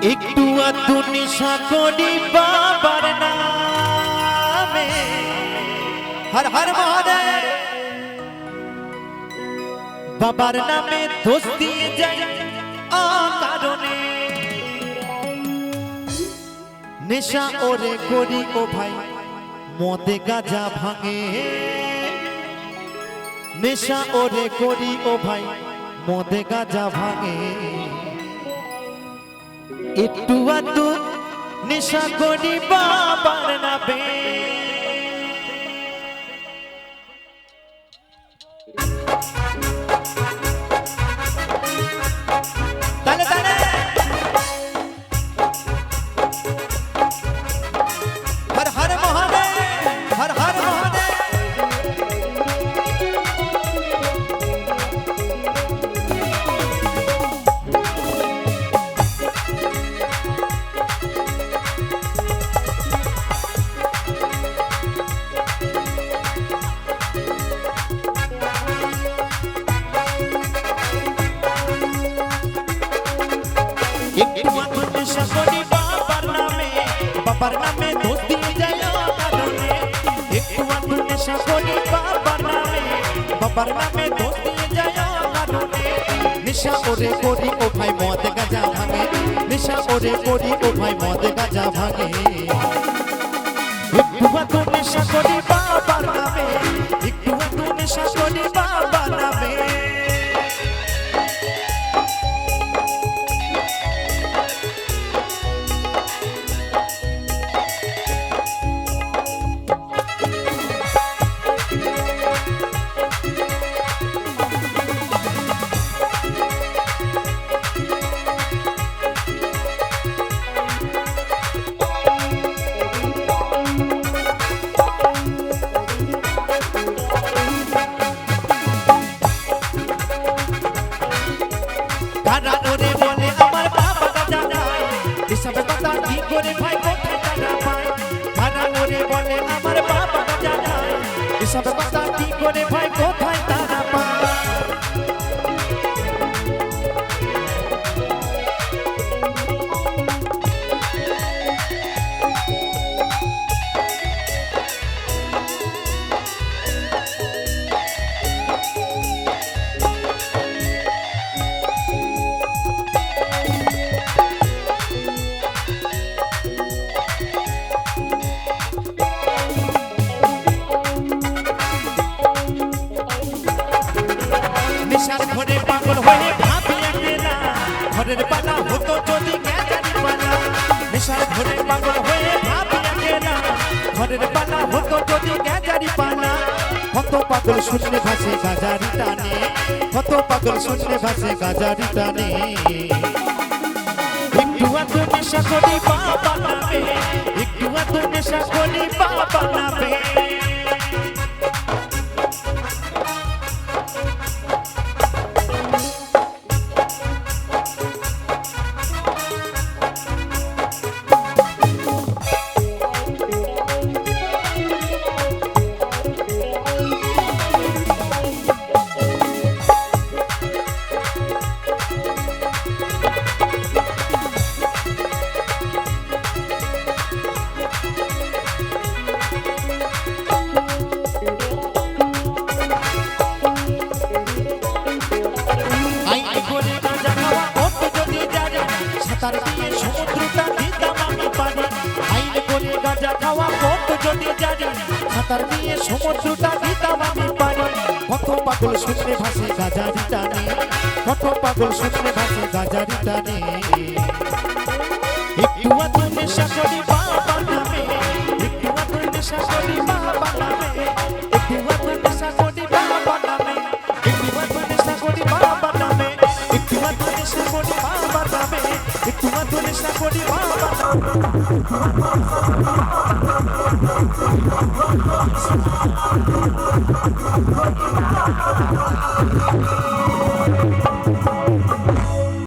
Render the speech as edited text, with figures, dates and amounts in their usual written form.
একটু আধটু নেশা করি বাবার নামে, হর হর মহাদেব। বাবার নামে দোষ দিয়ে যাই অকারণে, নেশা ওরে করি ও ভাই মদে গাঁজা ভাঙে, নেশা ওরে করি ও ভাই মদে গাঁজা ভাঙে। একটু আধটু নেশা করি বাবার নামে, তালে তালে হর হর মহাদেব, হর হর মহাদেব। একটু আধটু নেশা করি বাবার নামে, বাবার নামে দোষ দিয়ে যায় অকারণে। একটু আধটু নেশা করি বাবার নামে, বাবার নামে দোষ দিয়ে যায় অকারণে। নেশা ওরে করি ও ভাই মদ গাঁজা ভাঙে, নেশা ওরে করি ও ভাই মদ গাঁজা ভাঙে। একটু আধটু নেশা করি বাবার নামে, একটু আধটু নেশা করি বাবার নামে। কারা ওরে বলে আমার বাবা গাঁজা খায়, এসব কথা কি করে ভাই কোথায় তারা পায়। কারা ওরে বলে আমার বাবা গাঁজা খায়, এসব কথা কি করে ভাই কোথায় তারা পায়। নেশার ঘরে পাগল হয়ে ভাবি একলা, ঘরের পালা হতো যদি গ্যাজারি পালা। নেশার ঘরে পাগল হয়ে ভাবি একলা, ঘরের পালা হতো যদি গ্যাজারি পালা। কত পাগল শুনলে ভাসে গাজারি টানে, কত পাগল শুনলে ভাসে গাজারি টানে। একটু আধটু নেশা করি বাবা নামে, একটু আধটু নেশা করি বাবা নামে। সাঁতার দিয়ে সমুদ্রটা দিতাম আমি পানি, আইন করে গাঁজা খাওয়া কত যদি জানি, সাঁতার দিয়ে সমুদ্রটা দিতাম আমি পানি। কত পাগল শুনলে ভাসে গাজারি টানে, কত পাগল শুনলে ভাসে গাজারি টানে। একটু আধটু নেশা করি বাবা নামে, একটু আধটু নেশা করি বাবা নামে, একটু আধটু নেশা করি বাবা নামে, একটু আধটু নেশা করি বাবা নামে, একটু আধটু নেশা করি বাবা নামে, একটু আধটু নেশা করি বাবা নামে।